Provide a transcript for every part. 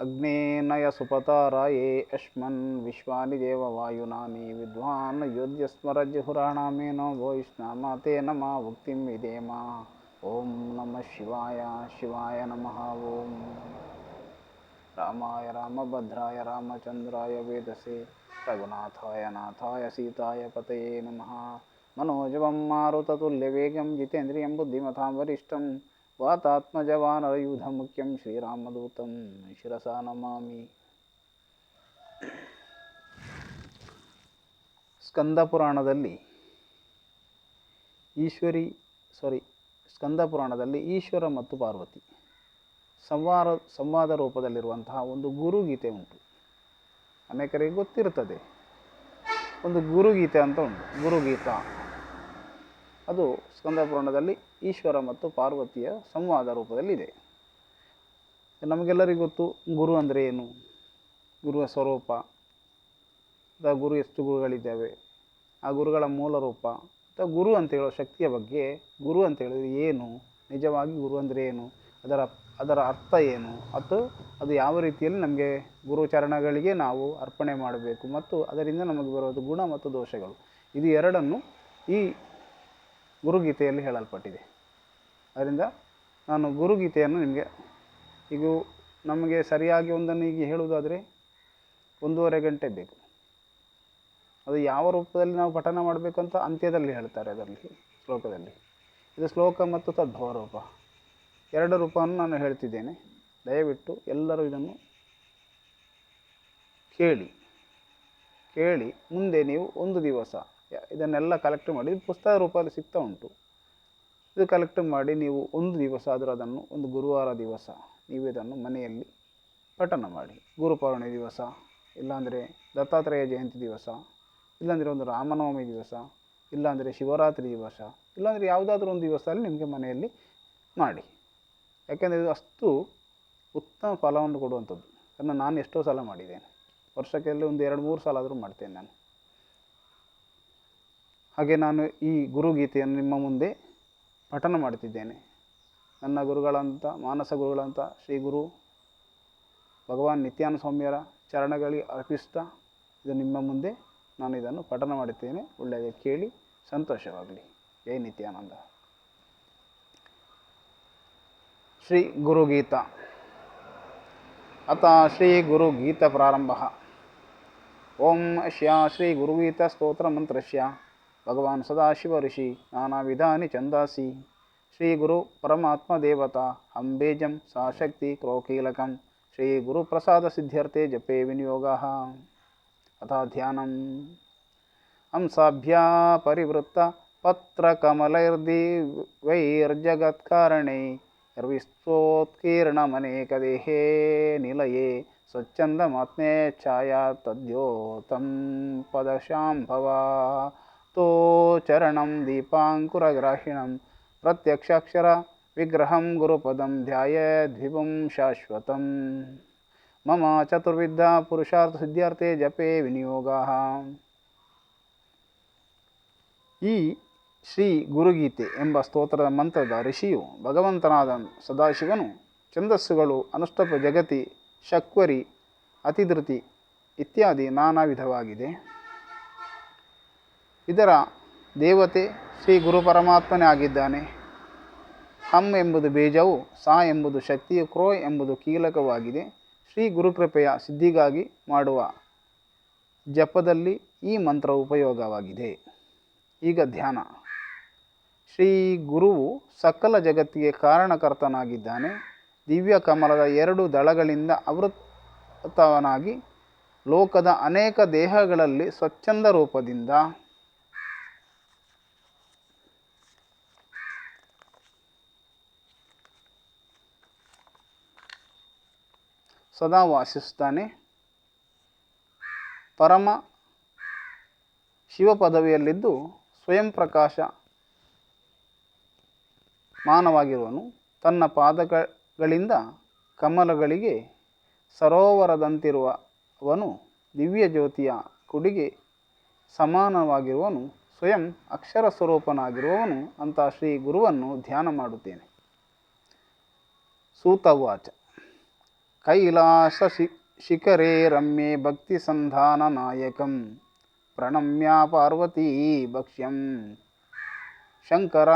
ಅಗ್ನೇನಯ ಸುಪತಾರಾಯೇ ಅಶ್ಮನ್ ವಿಶ್ವಾನಿ ದೇವವಾಯುನಾನಿ ವಿದ್ವಾನ್ ಯೋಧ್ಯಸ್ಮರಜ್ಹುರಾಣಾಮೇನೋ ವೈಷ್ಣಾಮ ತೇ ನಮಃ ಭುಕ್ತಿಂ ವಿಧೇಮ. ಓಂ ನಮಃ ಶಿವಾಯ. ಶಿವಾಯ ನಮಃ. ಓಂ ರಾಮಾಯ ರಾಮಭದ್ರಾಯ ರಾಮಚಂದ್ರಾಯ ವೇದಸೆ ರಘುನಾಥಾಯ ನಾಥಾಯ ಸೀತಾಯ ಪತಯೇ ನಮಃ. मनोजवं मारुततुल्यवेगं जितेन्द्रियं बुद्धिमतां वरिष्ठं वातात्मजवानरयूथमुख्यं श्रीरामदूतं शिरसा नमामि. ಸ್ಕಂದ ಪುರಾಣದಲ್ಲಿ ಈಶ್ವರ ಮತ್ತು ಪಾರ್ವತಿ ಸಂವಾದ ರೂಪದಲ್ಲಿರುವಂತಹ ಒಂದು ಗುರುಗೀತೆ ಉಂಟು. ಅನೇಕರಿಗೆ ಗೊತ್ತಿರುತ್ತದೆ. ಒಂದು ಗುರುಗೀತೆ ಅಂತ ಉಂಟು. ಗುರುಗೀತ ಅದು ಸ್ಕಂದ ಪುರಾಣದಲ್ಲಿ ಈಶ್ವರ ಮತ್ತು ಪಾರ್ವತಿಯ ಸಂವಾದ ರೂಪದಲ್ಲಿದೆ. ನಮಗೆಲ್ಲರಿಗೂ ಗೊತ್ತು ಗುರು ಅಂದರೆ ಏನು, ಗುರುವ ಸ್ವರೂಪ, ಅಥವಾ ಗುರು ಎಷ್ಟು ಗುರುಗಳಿದ್ದಾವೆ, ಆ ಗುರುಗಳ ಮೂಲ ರೂಪ, ಅಥವಾ ಗುರು ಅಂತ ಹೇಳೋ ಶಕ್ತಿಯ ಬಗ್ಗೆ. ಗುರು ಅಂತ ಹೇಳಿದ್ರೆ ಏನು, ನಿಜವಾಗಿ ಗುರು ಅಂದರೆ ಏನು, ಅದರ ಅರ್ಥ ಏನು, ಅದು ಯಾವ ರೀತಿಯಲ್ಲಿ ನಮಗೆ ಗುರುಚರಣಗಳಿಗೆ ನಾವು ಅರ್ಪಣೆ ಮಾಡಬೇಕು, ಮತ್ತು ಅದರಿಂದ ನಮಗೆ ಬರೋದು ಗುಣ ಮತ್ತು ದೋಷಗಳು, ಇದು ಎರಡನ್ನು ಈ ಗುರುಗೀತೆಯಲ್ಲಿ ಹೇಳಲ್ಪಟ್ಟಿದೆ. ಅದರಿಂದ ನಾನು ಗುರುಗೀತೆಯನ್ನು ನಿಮಗೆ ಈಗ ನಮಗೆ ಸರಿಯಾಗಿ ಒಂದನ್ನು ಈಗ ಹೇಳುವುದಾದರೆ 1.5 ಗಂಟೆ ಬೇಕು. ಅದು ಯಾವ ರೂಪದಲ್ಲಿ ನಾವು ಪಠನ ಮಾಡಬೇಕು ಅಂತ ಅಂತ್ಯದಲ್ಲಿ ಹೇಳ್ತಾರೆ ಅದರಲ್ಲಿ ಶ್ಲೋಕದಲ್ಲಿ. ಇದು ಶ್ಲೋಕ ಮತ್ತು ತದ್ಭವ ರೂಪ, ಎರಡು ರೂಪವನ್ನು ನಾನು ಹೇಳ್ತಿದ್ದೇನೆ. ದಯವಿಟ್ಟು ಎಲ್ಲರೂ ಇದನ್ನು ಕೇಳಿ ಮುಂದೆ ನೀವು ಒಂದು ದಿವಸ ಇದನ್ನೆಲ್ಲ ಕಲೆಕ್ಟ್ ಮಾಡಿ, ಪುಸ್ತಕ ರೂಪದಲ್ಲಿ ಸಿಗ್ತಾ ಉಂಟು. ಇದು ಕಲೆಕ್ಟ್ ಮಾಡಿ ನೀವು ಒಂದು ದಿವಸ ಆದರೂ ಅದನ್ನು, ಒಂದು ಗುರುವಾರ ದಿವಸ ನೀವು ಇದನ್ನು ಮನೆಯಲ್ಲಿ ಪಠನ ಮಾಡಿ. ಗುರುಪೌರ್ಣಮಿ ದಿವಸ, ಇಲ್ಲಾಂದರೆ ದತ್ತಾತ್ರೇಯ ಜಯಂತಿ ದಿವಸ, ಇಲ್ಲಾಂದರೆ ಒಂದು ರಾಮನವಮಿ ದಿವಸ, ಇಲ್ಲಾಂದರೆ ಶಿವರಾತ್ರಿ ದಿವಸ, ಇಲ್ಲಾಂದರೆ ಯಾವುದಾದ್ರೂ ಒಂದು ದಿವಸದಲ್ಲಿ ನಿಮಗೆ ಮನೆಯಲ್ಲಿ ಮಾಡಿ. ಯಾಕೆಂದರೆ ಇದು ಅಷ್ಟು ಉತ್ತಮ ಫಲವನ್ನು ಕೊಡುವಂಥದ್ದು. ಅದನ್ನು ನಾನು ಎಷ್ಟೋ ಸಲ ಮಾಡಿದ್ದೇನೆ. ವರ್ಷಕ್ಕೆಲ್ಲ ಒಂದು 2-3 ಸಲ ಆದರೂ ಮಾಡ್ತೇನೆ ನಾನು. ಹಾಗೆ ನಾನು ಈ ಗುರುಗೀತೆಯನ್ನು ನಿಮ್ಮ ಮುಂದೆ ಪಠನ ಮಾಡ್ತಿದ್ದೇನೆ. ನನ್ನ ಗುರುಗಳಂತ, ಮಾನಸ ಗುರುಗಳಂತ ಶ್ರೀ ಗುರು ಭಗವಾನ್ ನಿತ್ಯಾನಂದ ಸ್ವಾಮಿಯರ ಚರಣಗಳಿಗೆ ಅರ್ಪಿಸ್ತಾ ಇದು ನಿಮ್ಮ ಮುಂದೆ ನಾನು ಇದನ್ನು ಪಠನ ಮಾಡುತ್ತೇನೆ. ಒಳ್ಳೆಯದೇ ಕೇಳಿ ಸಂತೋಷವಾಗಲಿ. ಜೈ ನಿತ್ಯಾನಂದ. ಶ್ರೀ ಗುರುಗೀತ. ಅಥ ಶ್ರೀ ಗುರುಗೀತ ಪ್ರಾರಂಭ. ಓಂ ಶ್ರೀ ಗುರುಗೀತ ಸ್ತೋತ್ರ ಮಂತ್ರಸ್ಯ ಭಗವಾನ್ ಸದಾಶಿವ ಋಷಿ ನಾನಾ ವಿಧಾನಿ ಛಂದಾಸಿ ಶ್ರೀ ಗುರು ಪರಮಾತ್ಮ ದೇವತಾ ಅಂಬೇಜಂ ಸಾಶಕ್ತಿ ಕ್ರೋಕೀಲಕಂ ಶ್ರೀ ಗುರು ಪ್ರಸಾದ ಸಿದ್ಧ್ಯರ್ಥೆ ಜಪೇ ವಿನಿಯೋಗಃ. ಅಥ ಧ್ಯಾನಂ. ಹಂಸಾಭ್ಯಾ ಪರಿವೃತ್ತ ಪತ್ರಕಮಲೈರ್ದಿವೈರ್ಜಗತ್ಕಾರಣೈ ಯರ್ವಿಸ್ತೋತ್ಕೀರ್ಣಮನೇಕದೇಹೇ ನಿಲಯೇ ಸ್ವಚ್ಛಂದಮಾತ್ಮೇಚ್ಛಾಯಾ ತದ್ಯೋತಂ ಪದಶಾಂಭವ ತೋ ಚರಣಂ ದೀಪಾಂಕುರಗ್ರಾಹಿಣಂ ಪ್ರತ್ಯಕ್ಷಾಕ್ಷರ ವಿಗ್ರಹಂ ಗುರುಪದಂ ಧ್ಯಾಯೇದ್ವಿಭುಂ ಶಾಶ್ವತಂ. ಮಮ ಚತುರ್ವಿಧ ಪುರುಷಾರ್ಥ ಸಿದ್ಧಾರ್ಥೆ ಜಪೇ ವಿನಿಯೋಗಃ. ಈ ಶ್ರೀ ಗುರುಗೀತೆ ಎಂಬ ಸ್ತೋತ್ರದ ಮಂತ್ರದ ಋಷಿಯು ಭಗವಂತನಾದ ಸದಾಶಿವನು ಛಂದಸ್ಸುಗಳು, ಅನುಷ್ಠಾಪ, ಜಗತಿ, ಶಕ್ವರಿ, ಅತಿಧೃತಿ ಇತ್ಯಾದಿ ನಾನಾ ವಿಧವಾಗಿದೆ. ಇದರ ದೇವತೆ ಶ್ರೀ ಗುರು ಪರಮಾತ್ಮನೇ ಆಗಿದ್ದಾನೆ. ಹಂ ಎಂಬುದು ಬೀಜವು, ಸಾ ಎಂಬುದು ಶಕ್ತಿಯು, ಕ್ರೋ ಎಂಬುದು ಕೀಲಕವಾಗಿದೆ. ಶ್ರೀ ಗುರುಕೃಪೆಯ ಸಿದ್ಧಿಗಾಗಿ ಮಾಡುವ ಜಪದಲ್ಲಿ ಈ ಮಂತ್ರವು ಉಪಯೋಗವಾಗಿದೆ. ಈಗ ಧ್ಯಾನ. ಶ್ರೀ ಗುರುವು ಸಕಲ ಜಗತ್ತಿಗೆ ಕಾರಣಕರ್ತನಾಗಿದ್ದಾನೆ. ದಿವ್ಯ ಕಮಲದ 2 ದಳಗಳಿಂದ ಆವೃತವನಾಗಿ ಲೋಕದ ಅನೇಕ ದೇಹಗಳಲ್ಲಿ ಸ್ವಚ್ಛಂದ ರೂಪದಿಂದ ಸದಾ ವಾಸಿಸುತ್ತಾನೆ. ಪರಮ ಶಿವ ಪದವಿಯಲ್ಲಿದ್ದು ಸ್ವಯಂ ಪ್ರಕಾಶ ಮಾನವಾಗಿರುವನು. ತನ್ನ ಪಾದಗಳಿಂದ ಕಮಲಗಳಿಗೆ ಸರೋವರದಂತಿರುವವನು. ದಿವ್ಯ ಜ್ಯೋತಿಯ ಕುಡಿಗೆ ಸಮಾನವಾಗಿರುವನು. ಸ್ವಯಂ ಅಕ್ಷರ ಸ್ವರೂಪನಾಗಿರುವವನು ಅಂತ ಶ್ರೀ ಗುರುವನ್ನು ಧ್ಯಾನ ಮಾಡುತ್ತೇನೆ. ಸೂತವಾಚ. ಕೈಲಾಸ ಶಿಖರೇ ರಮ್ಯೆ ಭಕ್ತಿಸಂಧಾನನಾಯಕಂ ಪ್ರಣಮ್ಯ ಪಾರ್ವತೀ ಭಕ್ಷ್ಯಂ ಶಂಕರ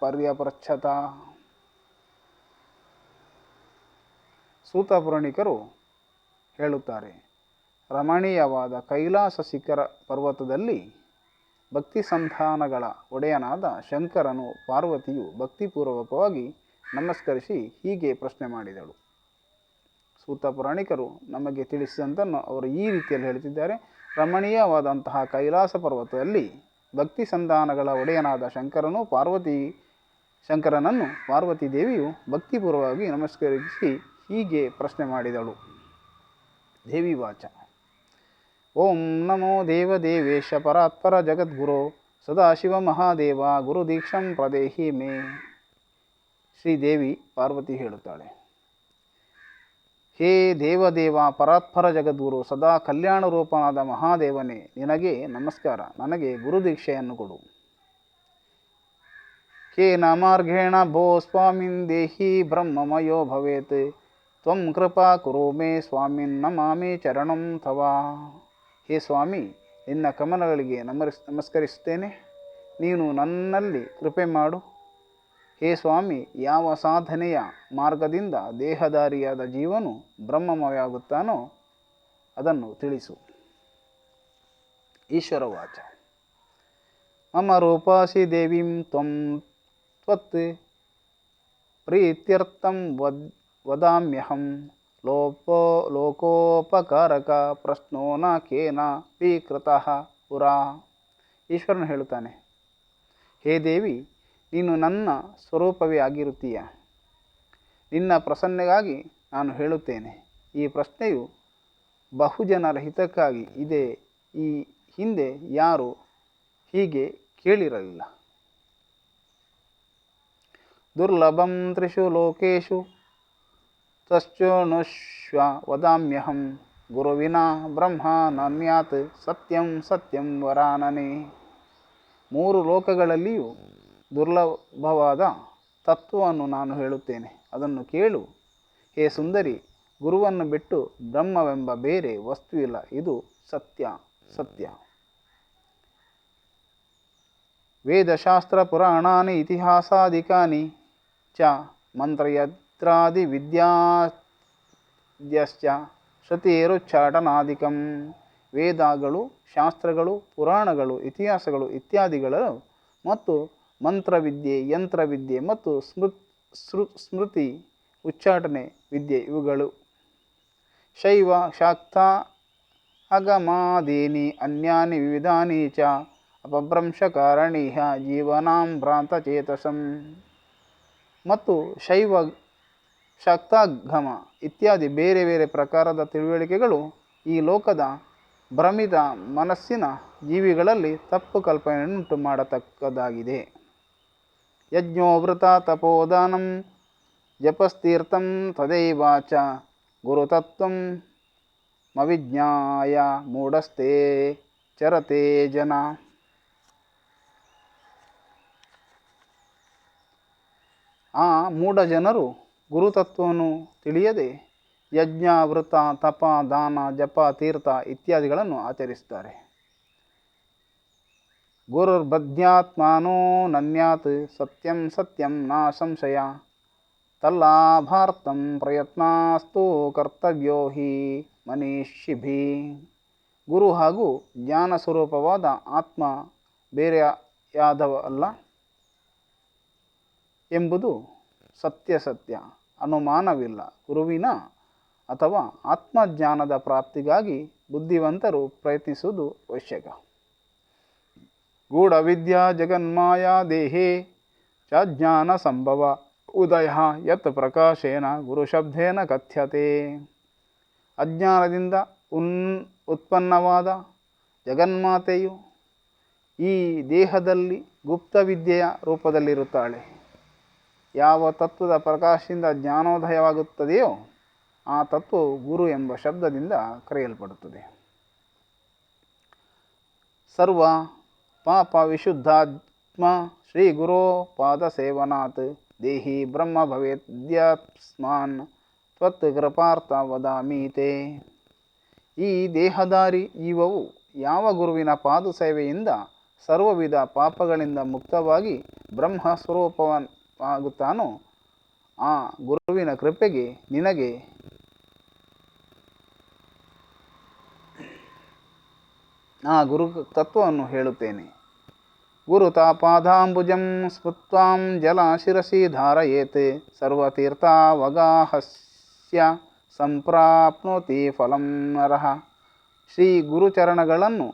ಪರ್ಯಪೃಚ್ಛತ. ಸೂತ ಪುರಾಣಿಕರು ಹೇಳುತ್ತಾರೆ, ರಮಣೀಯವಾದ ಕೈಲಾಸ ಶಿಖರ ಪರ್ವತದಲ್ಲಿ ಭಕ್ತಿ ಸಂಧಾನಗಳ ಒಡೆಯನಾದ ಶಂಕರನು ಪಾರ್ವತಿಯು ಭಕ್ತಿಪೂರ್ವಕವಾಗಿ ನಮಸ್ಕರಿಸಿ ಹೀಗೆ ಪ್ರಶ್ನೆ ಮಾಡಿದಳು. ಸೂತ ಪುರಾಣಿಕರು ನಮಗೆ ತಿಳಿಸಿದಂತನ್ನು ಅವರು ಈ ರೀತಿಯಲ್ಲಿ ಹೇಳುತ್ತಿದ್ದಾರೆ. ರಮಣೀಯವಾದಂತಹ ಕೈಲಾಸ ಪರ್ವತದಲ್ಲಿ ಭಕ್ತಿ ಸಂಧಾನಗಳ ಒಡೆಯನಾದ ಶಂಕರನನ್ನು ಪಾರ್ವತಿ ದೇವಿಯು ಭಕ್ತಿಪೂರ್ವವಾಗಿ ನಮಸ್ಕರಿಸಿ ಹೀಗೆ ಪ್ರಶ್ನೆ ಮಾಡಿದಳು. ದೇವಿ ವಾಚ: ಓಂ ನಮೋ ದೇವದೇವೇಶ ಪರಾತ್ಪರ ಜಗದ್ಗುರೋ ಸದಾಶಿವ ಮಹಾದೇವ ಗುರು ದೀಕ್ಷಂ ಪ್ರದೇಹಿ ಮೇ. ಶ್ರೀದೇವಿ ಪಾರ್ವತಿ ಹೇಳುತ್ತಾಳೆ, ಹೇ ದೇವದೇವ ಪರಾತ್ಪರ ಜಗದ್ಗುರು ಸದಾ ಕಲ್ಯಾಣ ರೂಪನಾದ ಮಹಾದೇವನೇ, ನಿನಗೆ ನಮಸ್ಕಾರ. ನನಗೆ ಗುರುದೀಕ್ಷೆಯನ್ನು ಕೊಡು. ಕೇನ ಮಾರ್ಗೇಣ ಭೋ ಸ್ವಾಮಿನ್ ದೇಹಿ ಬ್ರಹ್ಮಮಯೋ ಭವೇತ್ ತ್ವಂ ಕೃಪಾ ಕುರು ಮೇ ಸ್ವಾಮಿನ್ ನಮಾಮಿ ಚರಣಂ ತವ. ಹೇ ಸ್ವಾಮಿ, ನಿನ್ನ ಕಮಲಗಳಿಗೆ ನಮಸ್ಕರಿಸುತ್ತೇನೆ. ನೀನು ನನ್ನಲ್ಲಿ ಕೃಪೆ ಮಾಡು. ಹೇ ಸ್ವಾಮಿ, ಯಾವ ಸಾಧನೆಯ ಮಾರ್ಗದಿಂದ ದೇಹಧಾರಿಯಾದ ಜೀವನು ಬ್ರಹ್ಮಮಯವಾಗುತ್ತಾನೋ ಅದನ್ನು ತಿಳಿಸು. ಈಶ್ವರ ವಾಚ: ಮಮ ರೂಪಾಸಿ ದೇವೀಂ ತ್ವಂ ತ್ವತ್ ಪ್ರೀತ್ಯರ್ಥಂ ವದಾಮ್ಯಹಂ ಲೋಕೋಪಕಾರಕ ಪ್ರಶ್ನೋ ನ ಕೇನ ವಿಕೃತಃ ಪುರಾ. ಈಶ್ವರನು ಹೇಳುತ್ತಾನೆ, ಹೇ ದೇವಿ, ನೀನು ನನ್ನ ಸ್ವರೂಪವೇ ಆಗಿರುತ್ತೀಯ. ನಿನ್ನ ಪ್ರಸನ್ನೆಗಾಗಿ ನಾನು ಹೇಳುತ್ತೇನೆ. ಈ ಪ್ರಶ್ನೆಯು ಬಹುಜನರ ಹಿತಕ್ಕಾಗಿ ಇದೆ. ಈ ಹಿಂದೆ ಯಾರು ಹೀಗೆ ಕೇಳಿರಲಿಲ್ಲ. ದುರ್ಲಭಂ ತ್ರಿಷು ಲೋಕೇಶು ತಶ್ಚೋನುಷ್ವ ವದಾಮ್ಯಹಂ ಗುರುವಿನ ಬ್ರಹ್ಮ ನಾನ್ಯಾತ್ ಸತ್ಯಂ ಸತ್ಯಂ ವರಾನನೆ. 3 ಲೋಕಗಳಲ್ಲಿಯೂ ದುರ್ಲಭವಾದ ತತ್ವವನ್ನು ನಾನು ಹೇಳುತ್ತೇನೆ, ಅದನ್ನು ಕೇಳು. ಹೇ ಸುಂದರಿ, ಗುರುವನ್ನು ಬಿಟ್ಟು ಬ್ರಹ್ಮವೆಂಬ ಬೇರೆ ವಸ್ತುವಿಲ್ಲ. ಇದು ಸತ್ಯ ಸತ್ಯ. ವೇದಶಾಸ್ತ್ರ ಪುರಾಣಾನಿ ಇತಿಹಾಸಾದಿಕಾನಿ ಚ ಮಂತ್ರಯಂತ್ರಾದಿ ವಿದ್ಯಾದ್ಯಶ್ಚ ಶ್ರುತಿರುಚ್ಚಾಟನಾದಿಕಂ. ವೇದಗಳು, ಶಾಸ್ತ್ರಗಳು, ಪುರಾಣಗಳು, ಇತಿಹಾಸಗಳು ಇತ್ಯಾದಿಗಳು ಮತ್ತು ಮಂತ್ರವಿದ್ಯೆ, ಯಂತ್ರವಿದ್ಯೆ ಮತ್ತು ಸ್ಮೃತಿ ಉಚ್ಚಾಟನೆ ವಿದ್ಯೆ ಇವುಗಳು. ಶೈವ ಶಾಕ್ತ ಆಗಮಾದೀನಿ ಅನ್ಯಾನಿ ವಿವಿಧಾನಿ ಚ ಅಪಭ್ರಂಶಕಾರಣೀಯ ಜೀವನಾಂ ಭ್ರಾಂತಚೇತಸಂ. ಮತ್ತು ಶೈವ, ಶಾಕ್ತಾಗಮ ಇತ್ಯಾದಿ ಬೇರೆ ಬೇರೆ ಪ್ರಕಾರದ ತಿಳುವಳಿಕೆಗಳು ಈ ಲೋಕದ ಭ್ರಮಿತ ಮನಸ್ಸಿನ ಜೀವಿಗಳಲ್ಲಿ ತಪ್ಪು ಕಲ್ಪನೆಯನ್ನುಂಟು ಮಾಡತಕ್ಕದಾಗಿದೆ. ಯಜ್ಞೋವೃತ ತಪೋದಾನಂ ಜಪಸ್ತೀರ್ಥಂ ತದೈವಾಚ ಗುರುತತ್ವಂ ಮವಿಜ್ಞಾಯ ಮೂಢಸ್ತೆ ಚರತೆ ಜನ. ಆ ಮೂಢ ಜನರು ಗುರುತತ್ವವನ್ನು ತಿಳಿಯದೆ ಯಜ್ಞ, ವೃತ, ತಪ, ದಾನ, ಜಪ, ತೀರ್ಥ ಇತ್ಯಾದಿಗಳನ್ನು ಆಚರಿಸುತ್ತಾರೆ. ಗುರುರ್ಬಧ್ಯಾತ್ಮಾನೋ ನನ್ಯಾತ್ ಸತ್ಯಂ ಸತ್ಯಂ ನ ಸಂಶಯ ತಲ್ಲಾಭಾರ್ಥಂ ಪ್ರಯತ್ನಾಸ್ತು ಕರ್ತವ್ಯೋ ಹಿ ಮನೀಷಿಭಿ. ಗುರು ಹಾಗೂ ಜ್ಞಾನ ಸ್ವರೂಪವಾದ ಆತ್ಮ ಬೇರೆಯಾದವಲ್ಲ ಎಂಬುದು ಸತ್ಯ ಸತ್ಯ, ಅನುಮಾನವಿಲ್ಲ. ಗುರುವಿನ ಅಥವಾ ಆತ್ಮಜ್ಞಾನದ ಪ್ರಾಪ್ತಿಗಾಗಿ ಬುದ್ಧಿವಂತರು ಪ್ರಯತ್ನಿಸುವುದು ಅವಶ್ಯಕ. ಗೂಢವಿದ್ಯಾ ಜಗನ್ಮಾಯಾ ದೇಹೇ ಚಾಜ್ಞಾನ ಸಂಭವ ಉದಯ ಯತ್ ಪ್ರಕಾಶೇನ ಗುರುಶಬ್ದೇನ ಕಥ್ಯತೆ. ಅಜ್ಞಾನದಿಂದ ಉತ್ಪನ್ನವಾದ ಜಗನ್ಮಾತೆಯು ಈ ದೇಹದಲ್ಲಿ ಗುಪ್ತವಿದ್ಯೆಯ ರೂಪದಲ್ಲಿರುತ್ತಾಳೆ. ಯಾವ ತತ್ವದ ಪ್ರಕಾಶದಿಂದ ಜ್ಞಾನೋದಯವಾಗುತ್ತದೆಯೋ ಆ ತತ್ವವು ಗುರು ಎಂಬ ಶಬ್ದದಿಂದ ಕರೆಯಲ್ಪಡುತ್ತದೆ. ಸರ್ವ ಪಾಪ ವಿಶುದ್ಧಾತ್ಮ ಶ್ರೀ ಗುರೋ ಪಾದ ಸೇವನಾತ್ ದೇಹಿ ಬ್ರಹ್ಮ ಭವೇದ್ಯಸ್ಮಾನ್ ತ್ವತ್ಕೃಪಾರ್ಥ ವದಾಮೀತೆ. ಈ ದೇಹಧಾರಿ ಜೀವವು ಯಾವ ಗುರುವಿನ ಪಾದ ಸೇವೆಯಿಂದ ಸರ್ವವಿಧ ಪಾಪಗಳಿಂದ ಮುಕ್ತವಾಗಿ ಬ್ರಹ್ಮ ಸ್ವರೂಪವಾಗುತ್ತಾನೋ ಆ ಗುರುವಿನ ಕೃಪೆಗೆ ನಿನಗೆ ಆ ಗುರು ತತ್ವವನ್ನು ಹೇಳುತ್ತೇನೆ. ಗುರುತಾ ಪಾದಾಂಬುಜಂ ಸ್ಮೃತ್ವಾಂ ಜಲ ಶಿರಸಿ ಧಾರಯೇತ್ ಸರ್ವತೀರ್ಥಾವಗಾಹಸ್ಯ ಸಂಪ್ರಾಪ್ನೋತಿ ಫಲಂ ನರಃ. ಶ್ರೀ ಗುರುಚರಣಗಳನ್ನು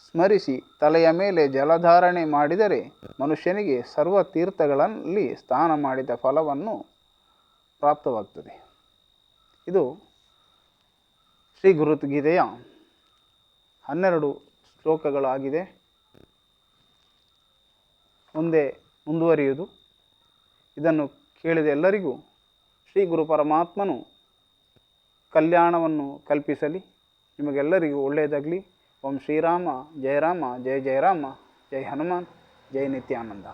ಸ್ಮರಿಸಿ ತಲೆಯ ಮೇಲೆ ಜಲಧಾರಣೆ ಮಾಡಿದರೆ ಮನುಷ್ಯನಿಗೆ ಸರ್ವತೀರ್ಥಗಳಲ್ಲಿ ಸ್ನಾನ ಮಾಡಿದ ಫಲವನ್ನು ಪ್ರಾಪ್ತವಾಗ್ತದೆ. ಇದು ಶ್ರೀ ಗುರುಗೀತೆಯ 12 ಶ್ಲೋಕಗಳಾಗಿದೆ. ಮುಂದೆ ಮುಂದುವರಿಯುವುದು. ಇದನ್ನು ಕೇಳಿದ ಎಲ್ಲರಿಗೂ ಶ್ರೀ ಗುರು ಪರಮಾತ್ಮನು ಕಲ್ಯಾಣವನ್ನು ಕಲ್ಪಿಸಲಿ. ನಿಮಗೆಲ್ಲರಿಗೂ ಒಳ್ಳೆಯದಾಗಲಿ. ಓಂ ಶ್ರೀರಾಮ ಜಯ ರಾಮ ಜಯ ಜಯ ರಾಮ ಜೈ ಹನುಮಾನ್ ಜೈ ನಿತ್ಯಾನಂದ.